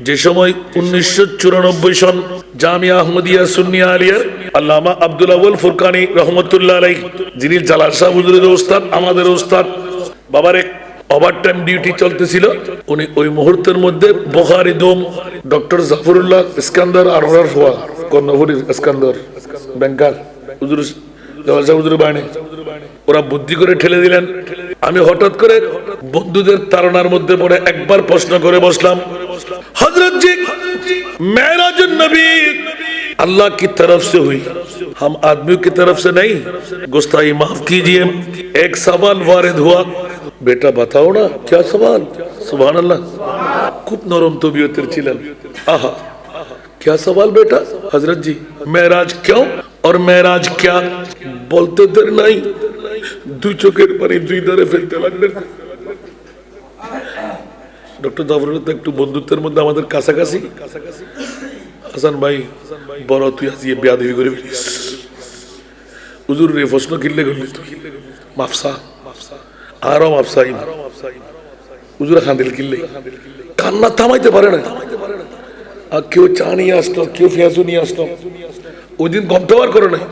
যে সময় 1994 সন জামিয়া আহমদিয়া সুন্নিয়া আলিয়ার আল্লামা আব্দুল আউয়াল ফুরকানি রহমতুল্লাহ আলাইহি, যিনি জালাল শাহ হুজুরের ওস্তাদ, আমাদের ওস্তাদ, বাবার এক ওভারটাইম ডিউটি চলতেছিল। উনি ওই মুহূর্তের মধ্যে বুখারী দোম ডক্টর জাফরুল্লাহ ইস্কান্দার আরোরার হওয়া কর্ণফুলীর ইস্কান্দার ব্যাংকার হুজুর জালাল শাহ হুজুরের বাণী ওরা বুদ্ধি করে ঠেলে দিলেন। আমি হঠাৎ করে বন্ধুদের তাড়নার মধ্যে পড়ে একবার প্রশ্ন করে বসলাম, हजरत जी मेराज नबी अल्लाह की तरफ से हुई, हम आदमियों की तरफ से नहीं, गुस्ताखी माफ कीजिए। एक सवाल वारिद हुआ, बेटा बताओ ना क्या सवाल। सुभान अल्लाह, खूब नरम तबीयतेर छिलेन। आहा, क्या सवाल बेटा। हजरत जी मेराज क्यों और मेराज क्या बोलते देर नहीं, दुई चोखेर पानी दुई धारे फेलते लागलेन। ডক্টর জাফরুল্লাহ তো একটু বন্ধুত্বের মধ্যে আমাদের কাছাকাছি। হাসান ভাই বড় তুই আজকে বেয়াদবি করে ফেলিস, হুজুর রে প্রশ্ন কিনলে করলি তুই মাফসা আরো মাফসা হুজুর খান্দিল কিনলে কান্না থামাইতে পারে না। আর কেউ চা নিয়ে আসতো, কেউ পেঁয়াজু নিয়ে আসতো। ওই দিন ঘন্টা বার করে নাই,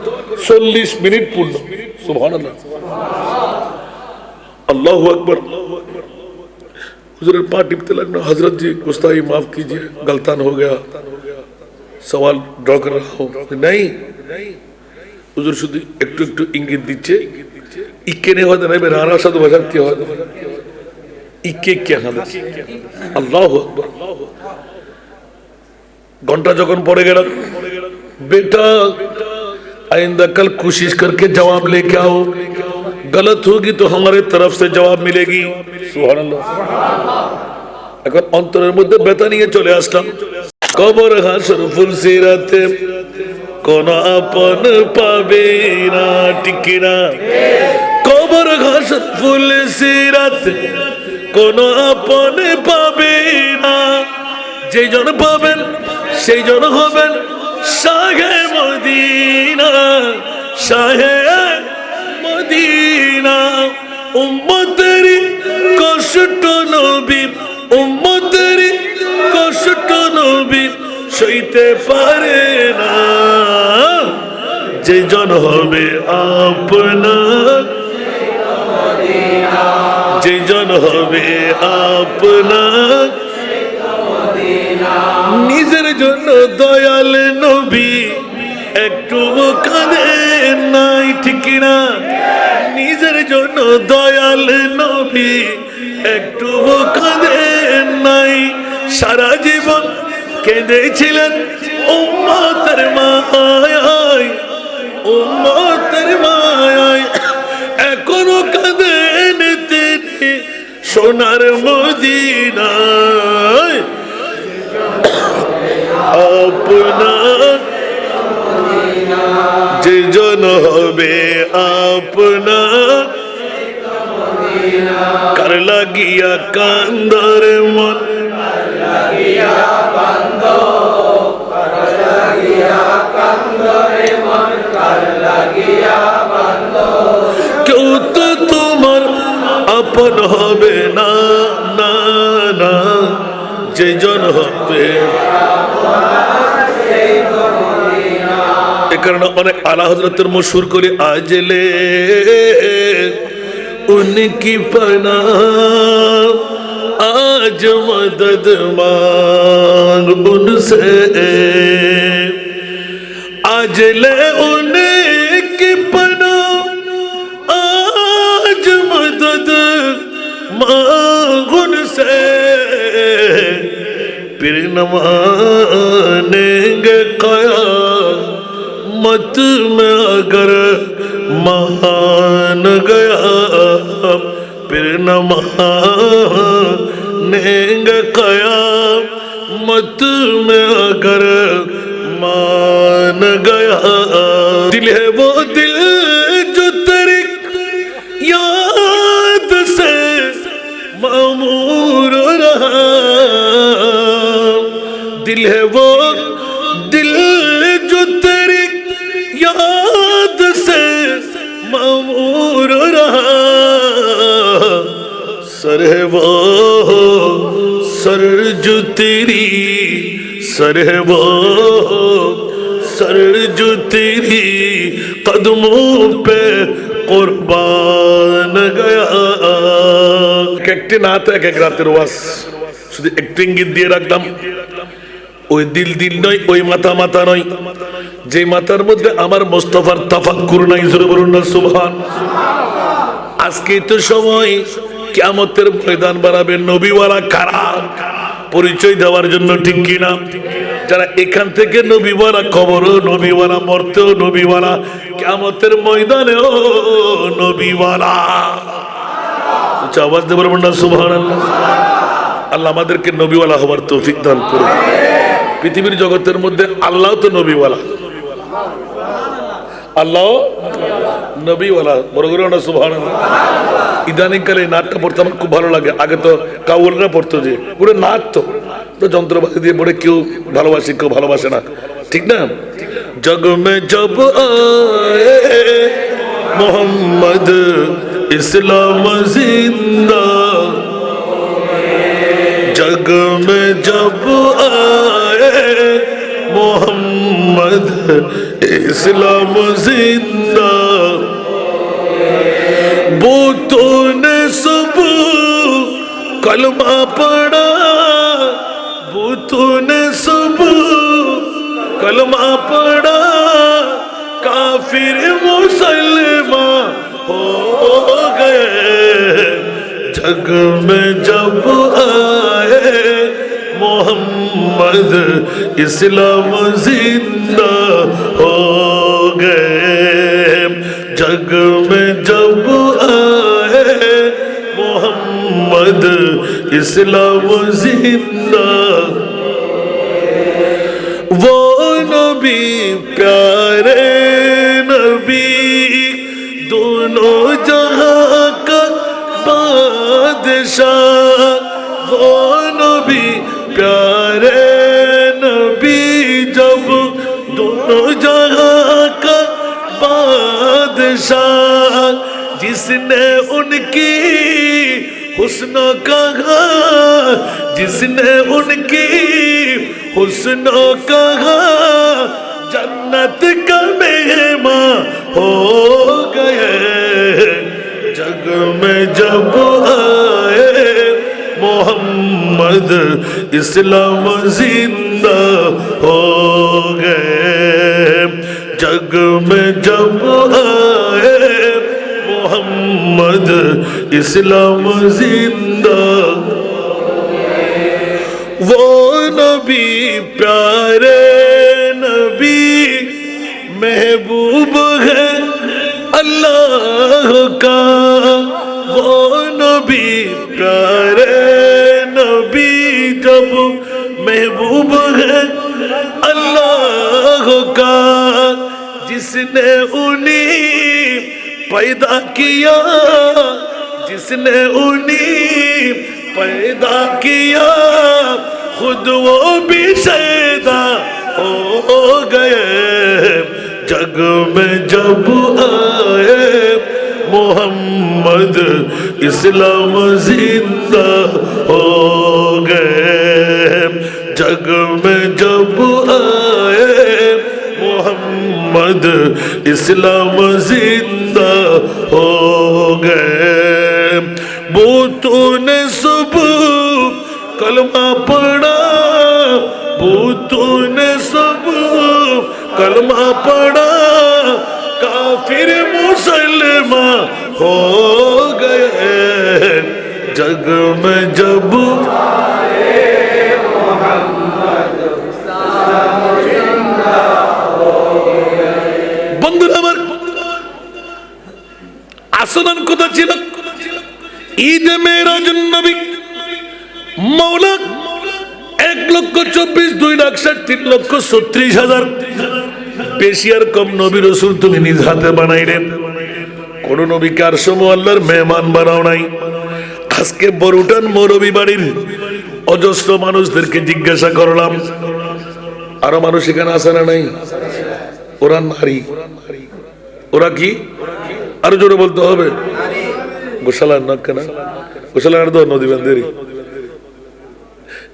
40 মিনিট পূর্ণ। সুবহানাল্লাহ, আল্লাহু আকবার। हुजूर पाँव टिपते लगना, हजरत जी गुस्ताखी माफ कीजिए, गलतान हो गया, सवाल ड्रॉ कर रहा हूँ। नहीं, हुजूर शुद्ध একটু একটু ইঙ্গিত দিচ্ছে, ইকে নে হতে নাই বেরানা সাথে ভাষা কি হয়, ইকে কে হালে। আল্লাহু আকবার। ঘন্টা যখন পড়ে গেল, बेटा आइंदा कल कोशिश करके जवाब लेके आओ, गलत होगी तो हमारे तरफ से जवाब मिलेगी। सुबहानाल्लाह। এখন অন্তরের মধ্যে ব্যথা নিয়ে চলে আসলাম। কবর হাসর ফুল সিরাতে কোন আপন পাবে না, ঠিক না? কবর হাসর ফুল সিরাতে কোন আপন পাবে না, যেই জন পাবেন সেই জন হবেন শাহে মদিনা, শাহে মদিনা। উম্মতের কষ্ট নবী, উম্মতের কষ্ট নবী সইতে পারে না, যে জন হবে আপনার, যে জন হবে আপনার। নিজের জন্য দয়াল নবী একটু কাঁদেন নাই, ঠিক না? নিজের জন্য দয়াল নবী একটু কাঁদেন নাই, সারা জীবন কেঁদেছিলেন উম্মতের মায়ায়, উম্মতের মায়ায়। এখনো কাঁদেন তিনি সোনার মদিনায়। আপনার যে জন হবে আপনার, কার লাগিয়া কান্দর মন, কেউ তো তোমার আপন হবে না, না না, যে জন হবে। এ কারণে অনেক আলা হযরতের মশহুর করে আজলে उनकी पना आज मदद मांग उनसे, आज ले उनकी पना आज मदद मांग उनसे, फिर न मानेंगे क़यामत में अगर मान गया, फिर न मानेंगे क़यामत में अगर मान गया। दिल है वो दिल जो तेरी याद से मामूर रहा, दिल है वो दिल जो तेरी याद से मामूर रहा, सर है वो सर जो तेरी सर है वो सर जो तेरी कदमों पे कुर्बान गया একটি নাত এক রাতের ওয়াজ শুধু একটু ইঙ্গিত দিয়ে রাখলাম ওই দিল দিল নয় ওই মাথা মাথা নয় যে মাথার মধ্যে আমার মুস্তাফার তাফাক্কুর নাই জোরে বলুন না সুবহান আজকে তো সময় কিয়ামতের ময়দান বানাবে নবীওয়ালা কারা পরিচয় দেওয়ার জন্য ঠিক কিনা যারা এখান থেকে নবীওয়ালা কবরও নবীওয়ালা মরতেও নবীওয়ালা কিয়ামতের ময়দানেও নবীওয়ালা আওয়াজ দিয়ে বলবেন না সুবহানাল্লাহ আল্লাহ আমাদেরকে নবীওয়ালা হওয়ার তৌফিক দান করুন পৃথিবীর জগতের মধ্যে আল্লাহ তো নবীওয়ালা আল্লাহ নবীওয়ালা বড় করে না সুবহানাল্লাহ ইদানিং কালে নাটটা পড়তে আমার খুব ভালো লাগে আগে তো কাউলরা পড়তো যে পুরো নাট তো যন্ত্রপাতি দিয়ে পড়ে কেউ ভালোবাসে কেউ ভালোবাসে না ঠিক না জগ মে জব আয়ে মোহাম্মদ ইসলাম জিন্দা जग में जब आए मोहम्मद इस्लाम जिंदा बूतों ने सब कलमा पढ़ा बूतों ने सब कलमा पढ़ा काफिर मुसलमान हो गए जग में जब आए मोहम्मद इस्लाम जिंदा हो गए जग में जब आए मोहम्मद इस्लाम जिंदा वो नबी प्यारे नबी दोनों जहां का बादशाह वो नबी प्यारे नबी जब दोनों जहां का बादशाह जिसने उनकी हुस्न कहा जिसने उनकी हुस्न कहा जन्नत का मेहमान हो गए जग में जब आए मोहम्मद इस्लाम जिंदा हो गए जग में जब आए मोहम्मद इस्लाम जिंदा वो नबी प्यारे नबी महबूब है अल्लाह का वो नबी प्यारे नबी जब महबूब है अल्लाह का जिसने उन्हें पैदा किया जिसने उन्हें पैदा किया खुद वो भी शैदा हो गए जग में जब आए मोहम्मद इस्लाम जिंदा हो गए जग में जब आए मोहम्मद इस्लाम जिंदा हो गए बूतों ने सब कलमा पढ़ा बूतों ने सब कलमा पढ़ा काफिर मुसलमान हो गए जग में जब বন্ধুরা আমার আসনান কথা ছিল ঈদে মেরাজুন নবী মাওলা 1,24,2,60,3,30,000 বেশি আর কম নবী রাসূল তুমি নিজ হাতে বানাইলেন কোন নবীকে আর সময় আল্লাহর মেহমান বানাও নাই আজকে বড়ুটান মৌলবী বাড়ির অজস্র মানুষদেরকে জিজ্ঞাসা করলাম আরো মানুষ এখানে আছে না নাই ওরা নারী ওরা কি আরো জোরে বলতে হবে গোশালার নক কেনা গোশালার তো নদী বান্ধেরি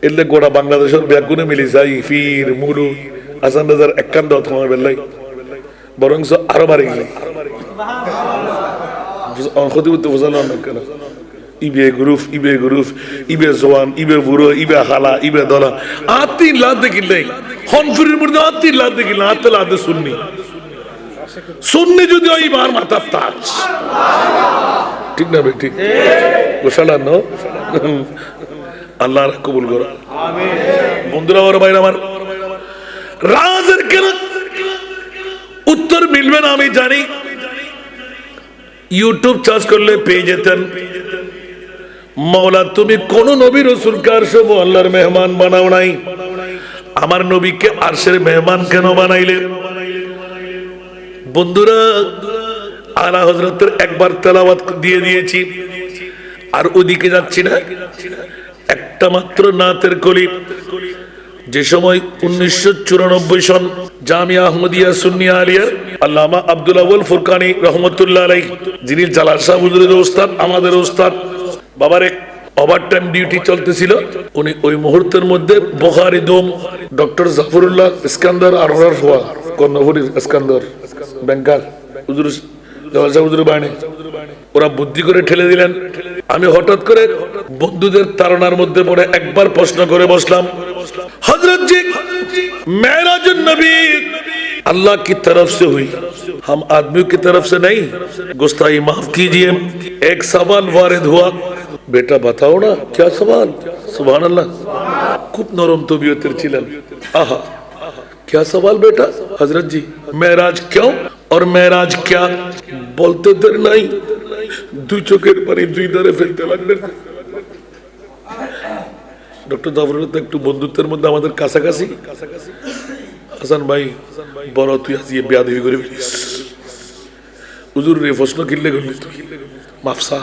এলে গোটা বাংলাদেশের ব্যাগুনে মিলি যাই ফির মুরু আসান রাজার একান্ত তোমার বেলাই বরং আরো বাড়ি গেলে ক্ষতিপূর্তি বোঝানো কেন ইবে গ্রুপ ইবে জওয়ান ইবে বুড়ো ইবে হালা ইবে দলা আতি লাদ দেখিলে হনফুরির মধ্যে আতি লাদ দেখিলে আতে লাদে সুন্নি যদি ওই বার মাথার তাজ ঠিক না বেটি গোশালা ন আল্লাহ কবুল করো বন্ধুরা আমার ভাইরা আমার রাজের কেন উত্তর মিলবে না আমি জানি ইউটিউব চার্জ করলে পেয়ে যেতেন মওলা তুমি কোন নবী রাসূলকে আরশে আল্লাহর মেহমান বানাও নাই আমার নবীকে আরশের মেহমান কেন বানাইলে বন্ধুরা আলা হযরতের একবার তেলাওয়াত দিয়ে দিয়েছি আর ওদিকে যাচ্ছি না একটা মাত্র নাতের কলি যে সময় 1994 সন জামিয়া আহমদিয়া সুন্নিয়া আলিয়ার আল্লামা আব্দুল আউয়াল ফুরকানি রহমাতুল্লাহ আলাইহি যিনি জালাসা হুজুরের ওস্তাদ আমাদের ওস্তাদ বাবার এক ওভারটাইম ডিউটি চলতেছিল উনি ওই মুহূর্তের মধ্যে বুখারী দোম ডক্টর জাফরুল্লাহ ইস্কান্দার আরওয়ার হওয়া কর্ণফুলীর ইস্কান্দার ব্যাংকার হুজুর জালাসা হুজুরের বাণী ওরা বুদ্ধি করে ঠেলে দিলেন আমি হঠাৎ করে বন্ধুদের তাড়নার মধ্যে পড়ে একবার প্রশ্ন করে বসলাম हजरत जी मेराज नबी अल्लाह की तरफ से हुई हम आदमियों की तरफ से नहीं गुस्ताखी माफ कीजिए एक सवाल वारिद हुआ बेटा बताओ ना क्या सवाल सुभान अल्लाह खूब नरम तबीयतेर छिलेन आहा क्या सवाल बेटा हजरत जी मेराज क्यों और मेराज क्या बोलते देर नहीं दुई चोखेर पानी दुई धारे फेलते लागलेन ডক্টর জাফরুল্লাহ তো একটু বন্ধুত্বের মধ্যে আমাদের কাছাকাছি হাসান ভাই বড় তুই আজকে বেয়াদবি করে ফেলিস হুজুর রে প্রশ্ন কিনলে করলি তুই মাফসা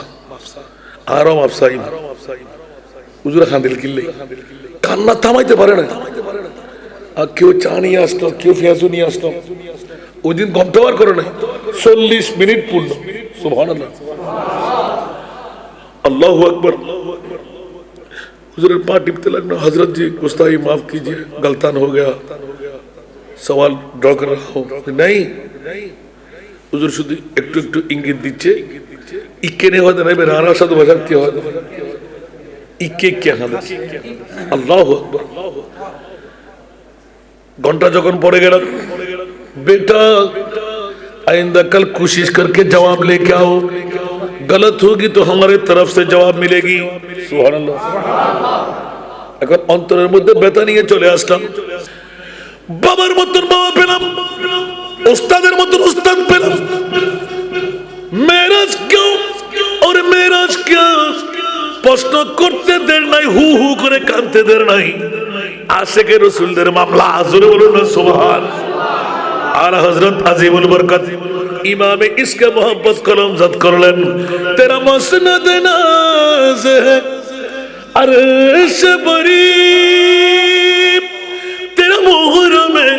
আরো মাফসাই হুজুর খান্দিল কিনলে কান্না থামাইতে পারে না আর কেউ চা নিয়ে আসতো কেউ পেঁয়াজু নিয়ে আসতো ওই দিন ঘন্টাবার করে নাই 40 মিনিট পূর্ণ সুবহানাল্লাহ আল্লাহু আকবার हुजूर पाँव टिपते लगना हजरत जी गुस्ताखी माफ कीजिए गलतान हो गया सवाल ड्रॉ कर रहा हूँ नहीं हुजूर शुद्ध একটু একটু ইঙ্গিত দিচ্ছে ইকে নে হতে নাই বেরারা সাধু ভাষা কি হয় ইকে কি হবে আল্লাহু আকবার ঘন্টা যখন পড়ে গেল बेटा आइंदा कल कोशिश करके जवाब लेके आओ गलत होगी तो हमारे तरफ से जवाब मिलेगी सुबहानाल्लाह এখন অন্তরের মধ্যে ব্যথা নিয়ে চলে আসলাম বাবার মতন বাবা পেলাম উস্তাদের মতন উস্তাদ পেলাম মেরাজ क्यों और मेराज क्या প্রশ্ন করতে দের নাই হু হু করে কাঁদতে দের নাই আশিকে রাসূলদের মামলা জোরে বলুন না সুবহান আলা হযরত আজিমুল বরকত इमाम इसके मोहब्बत कलम जद कर लेन तेरा मसनद नाज है अर्श बरी तेरा मोहर में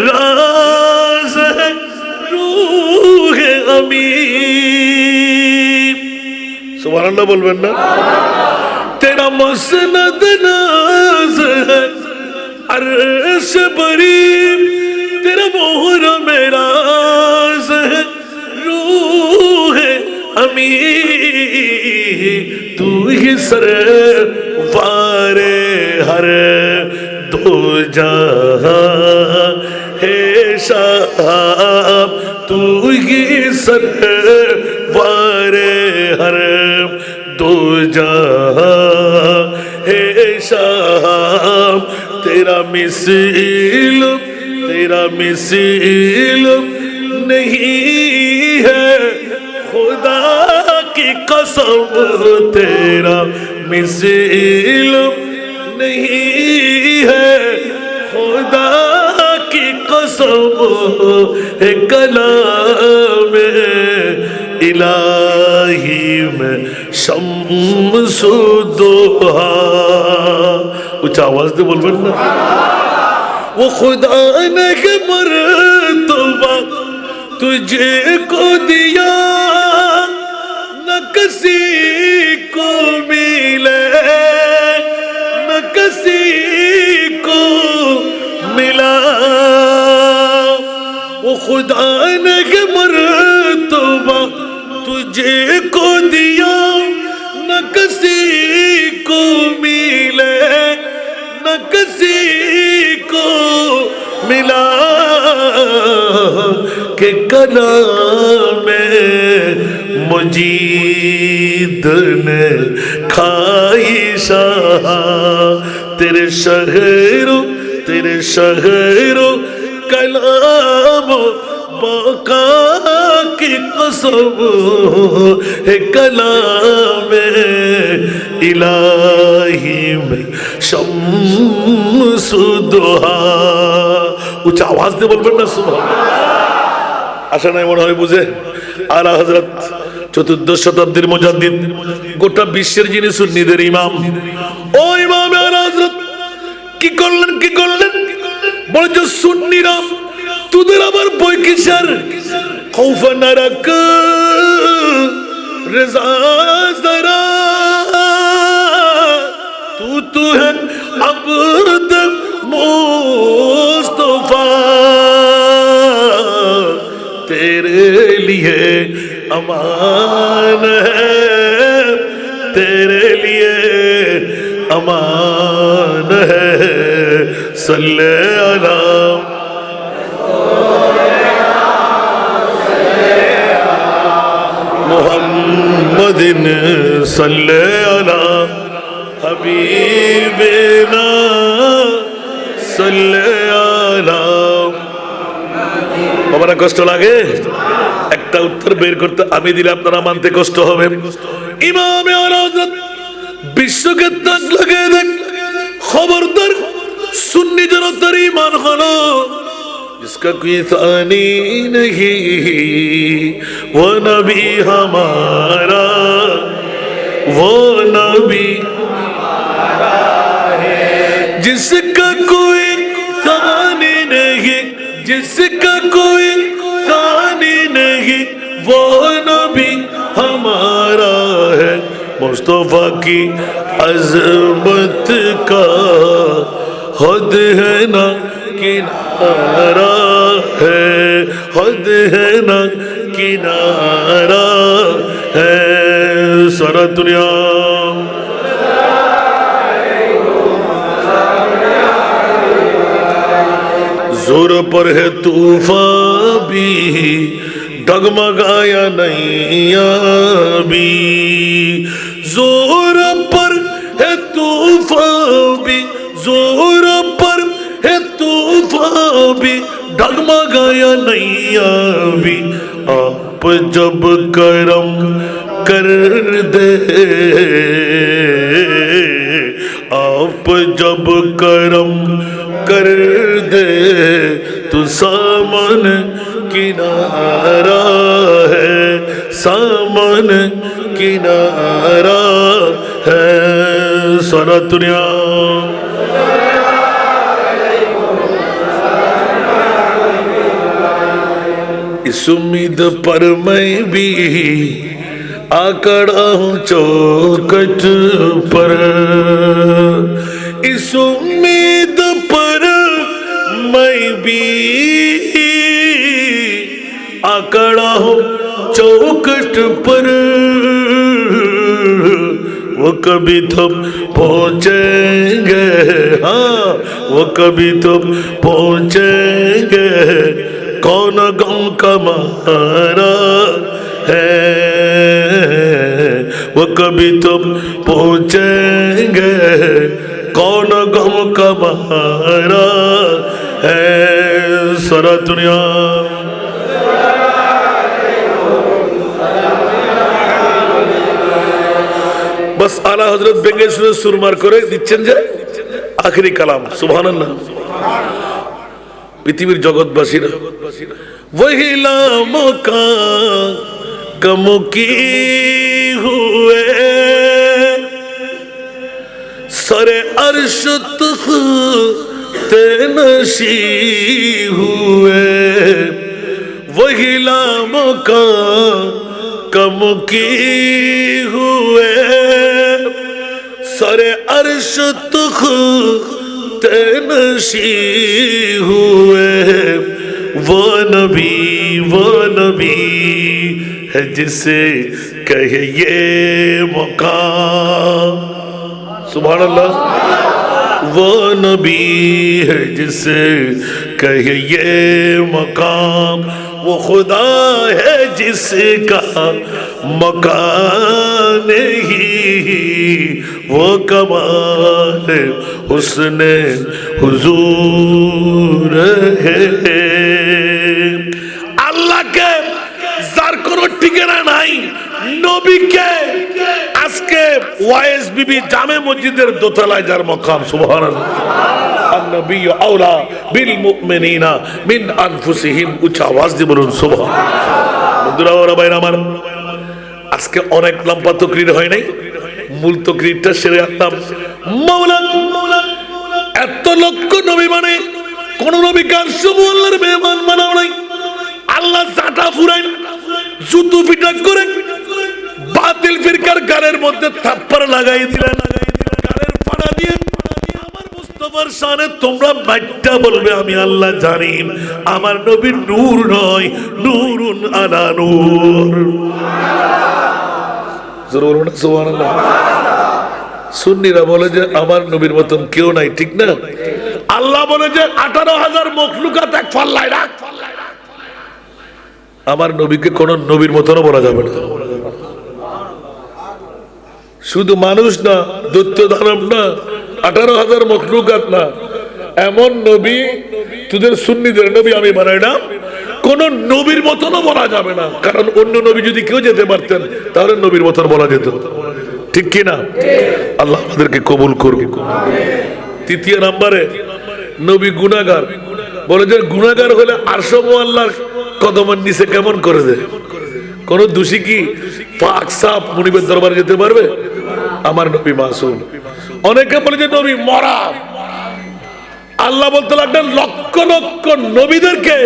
राज है रूह अमी सुभान अल्लाह बोलबेन ना तेरा मसनद नाज है अर्श बरी तेरा मोहर में राज है रूह अमी तू ही सरवारे हर दो जहां है शाम तू ही सरवारे हर दो जहां है शाम तेरा मिसल नहीं है खुदा की कसम तेरा मिसल नहीं है खुदा की कसम है कलाम इलाही में शम्सुद्दोहा उच्च आवाज से बोलबेन ना वो खुदा ने के मर्तबा तुझे को दिया न किसी को मिले न किसी खुदा ने के मर्तबा तुझे को दिया न किसी को मिले न किसी को मिला के कलाम मुजीद ने खाई शाह तेरे शहरों कलाम बाका की कसम है कलाम इलाही में शम्स दुहा উচ্চ আওয়াজ দিয়ে বলবেন না সুবহানাল্লাহ আশা নাই মনে হয় বুঝে আলা হযরত চতুর্দশ শতাব্দীর মুজাদ্দিদ গোটা বিশ্বের যিনি সুন্নিদের ইমাম ও ইমাম আলা হযরত কি করলেন বলে যে সুন্নিরা তোদের আবার বই কিসের খৌফা নারাক রেজা জরা তু है अब्द मुस्तफा तेरे लिए अमान है तेरे लिए अमान है सल्ले अला मुहम्मदिन सल्ले अला हबीबिना सल्ले अला বাবারা কষ্ট লাগে একটা উত্তর বের করতে আমি দিলে আপনারা মানতে কষ্ট হবে ইমামে আলা হযরত বিশ্বকে তাক লাগিয়ে দেখ খবরদার সুন্নি জনতার ঈমান হলো जिसका कोई तानी नहीं वो नबी हमारा वो नबी हमारा है जिसका कोई तानी नहीं जिसका कोई तानी नहीं वो नबी हमारा है मुस्तफा की अज़मत का हद है ना किनारा है हद है ना किनारा है सारा दुनिया जोर पर है तूफान भी डगमगाया नैया भी जोर पर है तूफान भी जोर पर है तूफान भी डगमगाया नैया भी आप जब करम कर दे आप जब करम कर दे तो सामने किनारा है सामने किनारा है सारा दुनिया इस उम्मीद पर मैं भी आकड़ा हूँ चौखट पर इस उम्मीद पर मैं भी आकड़ा हूँ चौखट पर वो कभी तो पहुँचेंगे हाँ वो कभी तो पहुँचेंगे कौन गम का मारा है वो कभी तो पहुँचेंगे कौन गम का मारा है सारा दुनिया बस आला हजरत बेंगे सुरे सुरमार करे दिच्छेन जे आखिरी कलाम सुबहानाल्लाह पृथ्वीर जगतबासीरा वही लामों का कमुकी हुए सरे अर्श तख्त-ए-नशी हुए वही लामों का कमुकी हुए सरे अर्श तख्त-ए-नशी हुए वो नबी है जिसे कहे ये मकाम। सुभान अल्लाह। वो नबी है जिसे कहे ये मकाम, वो खुदा है जिसका मकान नहीं, वो कमाल हुस्ने हुजूर है। আল্লাহ কে যার কোনো ঠিকানা নাই, নবীকে আজকে ওয়াইস বিবি জামে মসজিদের দোতলায় যার মকাম। সুবহানাল্লাহ। আন-নবী আওলা বিল মুমিনিনা মিন আনফুসিহিম। উচ্চ আওয়াজ দিয়ে বলুন সুবহানাল্লাহ। বন্ধুরা ওরা ভাইরা আমার, আজকে অনেক লম্বা তকরির হয় নাই, মূল তকরিরটা সেরে আনলাম। মাওলা এত লক্ষ নবী মানে কোন নবী গান শুভ আল্লাহর মেহমান বানাও নাই। আল্লাহ জাটা ফুরাই জুতু পিটা করে বাতিল ফিরকার গানের মধ্যে থাপ্পড় লাগাই দিলেন, গানের ফাড়া দিয়ে আমার মুস্তাফার শানে তোমরা বাইটা বলবে আমি আল্লাহ জানি আমার নবী নূর নয়, নূরুন আলা নূর। জোরে বলুন সুবহানাল্লাহ। সুন্নিরা বলে যে আমার নবীর মতন কেউ নাই, ঠিক না? আল্লাহ বলে যে 18,000 মখলুকাত এক পাল্লায় রাখ। আমার নবীকে কোন নবীর মতনও বলা যাবে না। শুধু মানুষ না, দৈত্য দানব না, 18,000 মখলুকাত না, এমন নবী তোদের সুন্নিদের নবী আমি বানাই না, কোন নবীর মতনও বলা যাবে না। কারণ অন্য নবী যদি কেউ যেতে পারতেন তাহলে নবীর মতন বলা যেত, ঠিক কি না? আল্লাহ আমাদেরকে কবুল করুন। তৃতীয় নম্বরে নবী গুনাহগার। বলে যে গুনাহগার হলে আরশ আল্লাহর কদমের নিচে কেমন করে দেয়? কোন দোষী কি পাক সাফ মুনিবের দরবারে যেতে পারবে? আমার নবী মাসুম। অনেকে বলে যে নবী মরা। আল্লাহ বলতে লাগলেন লক্ষ লক্ষ নবীদেরকে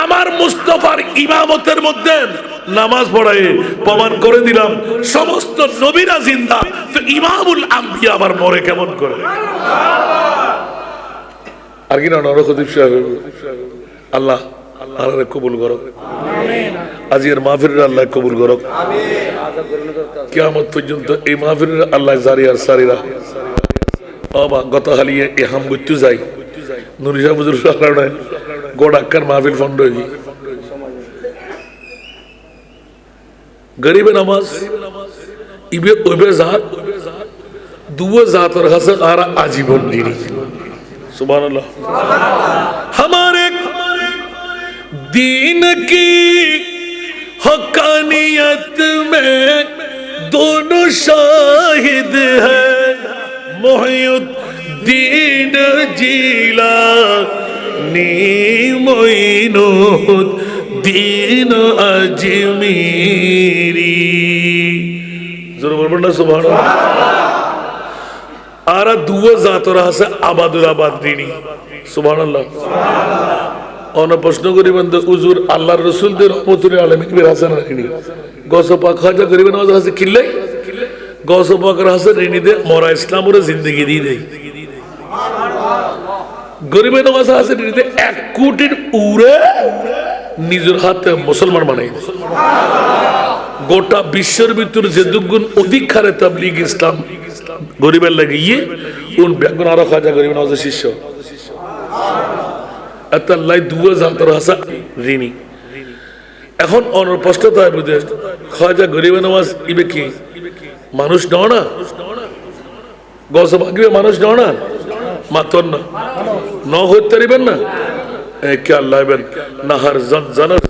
আমার মুস্তাফার ইমামতের মধ্যে নামাজ পড়ায় প্রমাণ করে দিলাম সমস্ত নবীরা জিন্দা, তো ইমামুল আম্বিয়া আবার মরে কেমন করে? আর কি না নরখদীপ সাহেব। আল্লাহ আল্লাহ কবুল করুক। আজকের মাহফিলের আল্লাহ কবুল করুক। কিয়ামত পর্যন্ত এই মাহফিলের আল্লাহ জারি আর সারিরা। বাবা গত হালিয়ে এ হাম গুত্তু যাই নুরি সাহেব হুজুর কারণে গোডাক্কার মাহফিল ফন্ড হয়ে গরিবে নামাজ ইবে ওবে জাত দুও জাতর হাসে আর আজীবন দিনী। সুবহানাল্লাহ। हमारे दीन की हकानियत में दोनों शाहिद है, मुहियुद्दीन जीलानी मोइनुद्दीन अजमेरी। जरूर बोलबो ना सुभानाल्लाह। आरा दुआ जातोर हासे आबादुल आबाद दिनी। सुभानाल्लाह। অন প্রশ্ন করি বন্ধু হুজুর আল্লাহর রাসূলদের রহমতুল আলামিন বীর হাসান রাখিনি গৌস পাক খাজা গরিব নওয়াজ হাসে কিল্লাই গৌস পাকের হাসে ঋণী দে মরা ইসলামের জিন্দেগি দিয়ে দেয়। গরিব নওয়াজ হাসে ঋণী দে 1 কোটির উড়ে নিজের হাতে মুসলমান বানাই দেয়। গোটা বিশ্বের ভিতর যে দুগুণ অধিক হারে তাবলীগ ইসলাম গরিবের লাগিয়ে উন বেগুন আরো খাজা গরিব নওয়াজের শিষ্য এখন অনুপস্থিত খাজা গরিব নওয়াজ ইবে কি মানুষ নও না? গৌস পাকিবে মানুষ নও না? মাতন না ন হইতে পারিবেন না? কে আল্লাহ নাহার জানার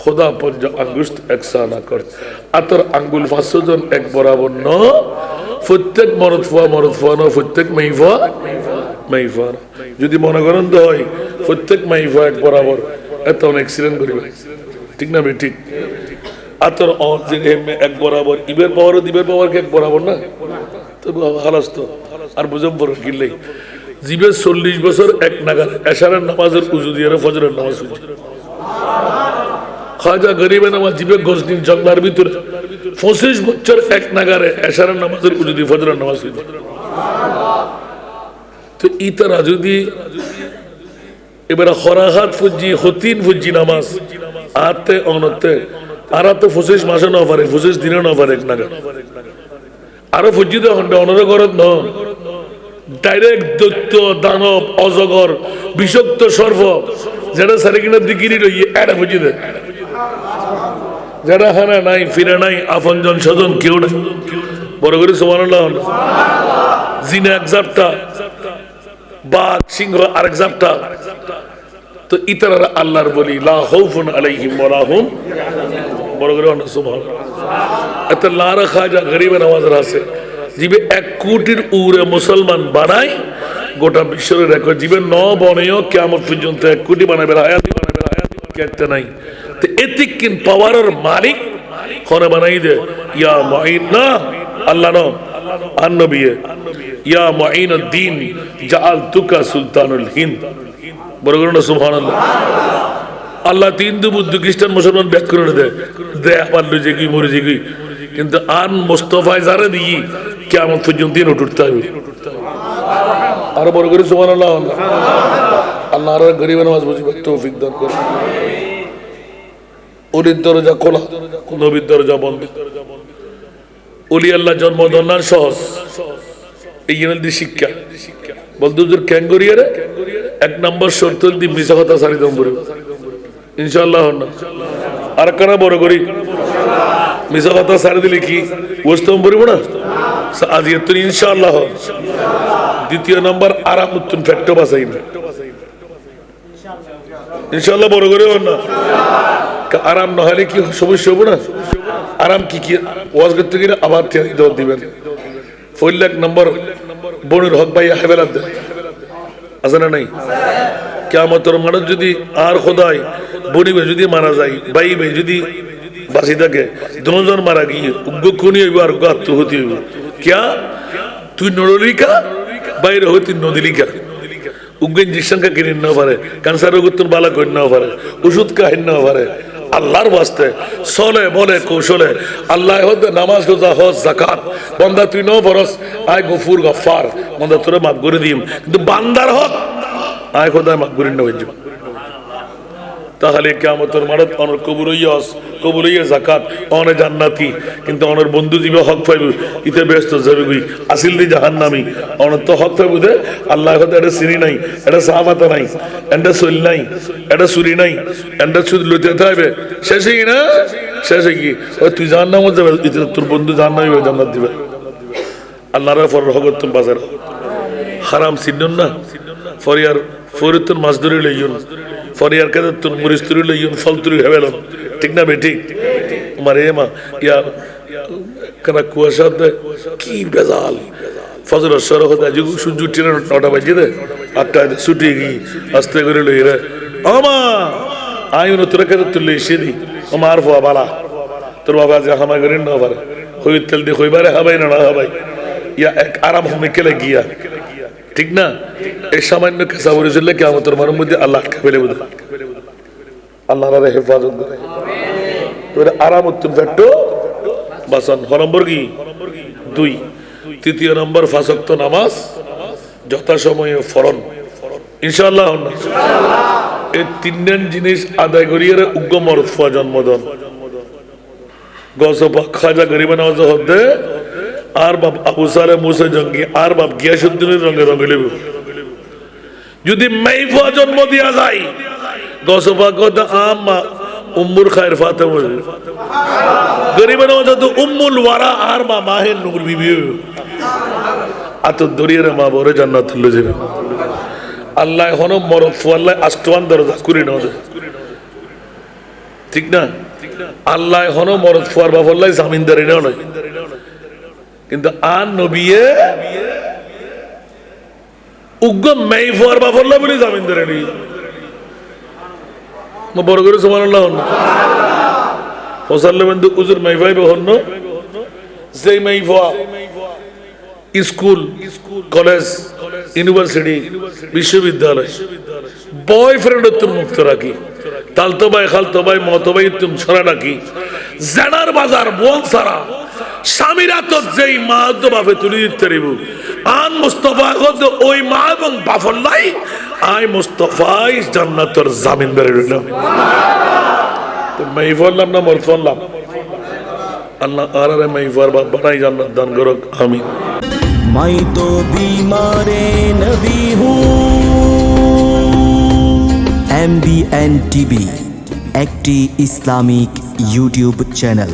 খোদা পঞ্জ আঙ্গুষ্ট একসা না কর আতর আঙ্গুল 500 জন এক বরাবর ন প্রত্যেক মরদ ফুয়া ন প্রত্যেক মেইফা মেইফা। যদি মনে করেন তো হয় প্রত্যেক মাইফা এক বরাবর এত অ্যাক্সিডেন্ট করিবে, ঠিক না? ঠিক। আতর এক বরাবর ইবের পাওয়ার দিবের পাওয়ার এক বরাবর না, তো হালাস তো আর বুঝম বড় কিনলেই জিবের 40 বছর এক নাগার এশারের নামাজের উজু দিয়ে ফজরের নামাজ খাজা গরিবে নামাজ জিবে গজনিন জঙ্গলার ভিতরে 25 বছর এক নাগারে এশারের নামাজের উজু দিয়ে ফজরের নামাজ তো ই তারা যদি এবারে খরাহাত ফুজি হতিন ফুজি নামাজ আতে অনতে আর তো 25 মাসে না পারে 25 দিনে না পারে নাগা আরো ফুজি তো হন্ডা অনরে করত ন ডাইরেক্ট দৈত্য দানব অজগর বিষাক্ত সর্প যেটা সারিকিনা দিকিনি রই এটা ফুজি দে যারা হানা নাই ফিরে নাই আপনজন স্বজন কেউ নাই বড় করে সুবহানাল্লাহ জিনা এক জাপটা বাঘ সিংহ আরেক জাপটা তো ইতারা আল্লাহর বলি লা খাউফুন আলাইহিম ওয়া লা হুম বড় করে সুবহানাল্লাহ এত লারা খাজা গরিব নওয়াজ আছে জিবে 1 কোটির উরে মুসলমান বানাই গোটা বিশ্বের রেকর্ড জিবে 9 বনেও কিয়ামত পর্যন্ত 1 কোটি বানাবে হায়াতি কেতে নাই তো এতিকিন পাওয়ারের মালিক কোন বানাই দে ইয়া মুঈন না আল্লাহ নো আন নবী ইয়া মুঈনুদ্দিন জাআলতুকা সুলতানুল হিন্দ বড় করে সুবহানাল্লাহ আল্লাহ হিন্দু বুদ্ধ খ্রিস্টান মুসলমান ব্যাক করে দেয় আবার লুজে কি মরে যে কি কিন্তু আন মুস্তাফায় যারা দিই কিয়ামত পর্যন্ত দিন উঠতে হবে আর বড় করে সুবহানাল্লাহ আল্লাহ আর গরিব নামাজ বুঝিবার তৌফিক দান করে ওলির দরজা খোলা নবীর দরজা বন্ধ ওলি আল্লাহ জন্মদান সহজ এই জন্য শিক্ষা বলতে হুজুর ক্যাঙ্গরিয়ারে 1 নম্বর শর্ত দি মিছা কথা সারি দম বলে ইনশাআল্লাহ না আর কারা বড় করি মিছা কথা সারি দিলে কি ওস্তম বলবো না আজ এত ইনশাআল্লাহ দ্বিতীয় নম্বর আরাম উত্তম ফ্যাক্টর বাসাই না ইনশাআল্লাহ বড় করে না আরাম না হলে কি সমস্যা হবে না আরাম কি কি ওয়াজ করতে গেলে আবার দৌড় দিবেন 4 নম্বর বনুর হক ভাই হেবেলাত আছে না নাই কিয়ামতের মাঠে যদি আর খোদাই বনিবে যদি মারা যায় বাইবে যদি বাঁচি থাকে দুজন মারা গিয়ে উগ্র খুনি হইব আর আত্মহতি হইব কিয়া তুই নড়লিকা বাইরে হই তুই নদীলিকা উগ্র ইঞ্জেকশন কা কিনে না পারে ক্যান্সার রোগ তুন বালা করে না পারে ওষুধ কাহিন না পারে আল্লাহর ওয়াস্তে চলে বলে কৌশলে আল্লাহ হদ নামাজ রোজা হজ যাকাত বান্দা তুই ন ফরস আয় গফুর গফার বান্দা তোরে মাফ করে দিম কিন্তু বান্দার হক আয় খোদা মাফ করে না হইজ তাহলে কিয়ামতের মাঠে অনর কবুলইয়া যাকাত অনে জান্নাতি কিন্তু অনর বন্ধু জীবে হক পাইব ইতে ব্যস্ত যাবে গই আসিল দি জাহান্নামী অনর তো হক পাইব দে আল্লাহ কথা এটা চিনি নাই এটা সাহাবাতা নাই এটা সল নাই এটা সুরি নাই এটা সুদ লইতে থাকবে শেষে কি না শেষে কি তুই জাহান্নামে যাবে ইতে তোর বন্ধু জাহান্নামে জান্নাত দিবে আল্লাহর ফর রহমত তুম বাজার হারাম সিন্নুন না ফরিয়ার ফরিতুন মাসদুরি লইয়ুন ফরিয়ার কাছে তুন মুরিস্তুরি লইয়ুন ফলতুরি হেবেলন ঠিক না বেটি মারে মা ইয়া কানা কুয়াশা দে কি বেজাল ফজর সর হতে যুগ সূর্য টিনে 9টা বাজে দে 8টা ছুটি গই আস্তে করে লই রে আমা আইন তোর কাছে তুই লইছি দি আমার ফোয়া বালা তোর বাবা যা হামা করেন না পারে হই তেল দি হইবারে হাবাই না হাবাই ইয়া এক আরাম হমে কেলে গিয়া ঠিক না এই সামান্য কাঁচা বলে চললে কিয়ামতের মাঠের মধ্যে আল্লাহ আটকে ফেলে বুঝে আল্লাহর হেফাজত করে তোর আরাম উত্তম ফ্যাক্টো বাসন নম্বর কি 2 তৃতীয় নম্বর 5 ওয়াক্ত নামাজ যথাসময়ে ফরন ইনশাআল্লাহ এই 3 জিনিস আদায় করিয়ে উগ্র মরদ ফুয়া জন্মদন গসপা খাজা গরিব নওয়াজ হতে আর বাপ আবু সালে মুসা জঙ্গি আর বাপ গিয়াসুদ্দিনের রঙে রঙে লেব যদি মাইফা জন্ম দিয়া যায় গসপা কথা আম্মা উম্মুর খায়ের ফাতেমা গরিব নওয়াজ তো উম্মুল ওয়ারা আর মা মাহের নূর বিবি আত দরিয়ার মা বরে জান্নাতুল যাবে আল্লাহ হন মরদ ফুয়াল্লাহ আষ্টওয়ান দরজা করে নাও ঠিক না আল্লাহ হন মরদ ফুয়ার বাফল্লাহ জামিনদারি নাও নয় কিন্তু আন নবিয়ে উগ্র মাইফার বাফল্লাহ বলে জামিনদারি নেই বড় করে সুবহানাল্লাহ ফসল বন্ধু উজুর মাইফাই বহন্ন যেই মাইফা স্কুল কলেজ ইউনিভার্সিটি বিশ্ববিদ্যালয় বয়ফ্রেন্ড তুমি মুক্ত রাখি তালতো ভাই খালতো ভাই মতো ভাই তুমি ছড়া রাখি জানার বাজার বোন সারা স্বামীরা তো যেই মা তো বাপে তুলে দিতে পারিব আন মুস্তফা গদ ওই মা এবং বাফল্লাই আই মুস্তফাই জান্নাতের জামিন বেরে রইলাম তো মাই বললাম না মর ফললাম আল্লাহ আরে মাই ফরবা বানাই জান্নাত দান করুক আমিন मैं तो बीमार नबी हूँ MBN TV একটি ইসলামিক ইউটিউব চ্যানেল।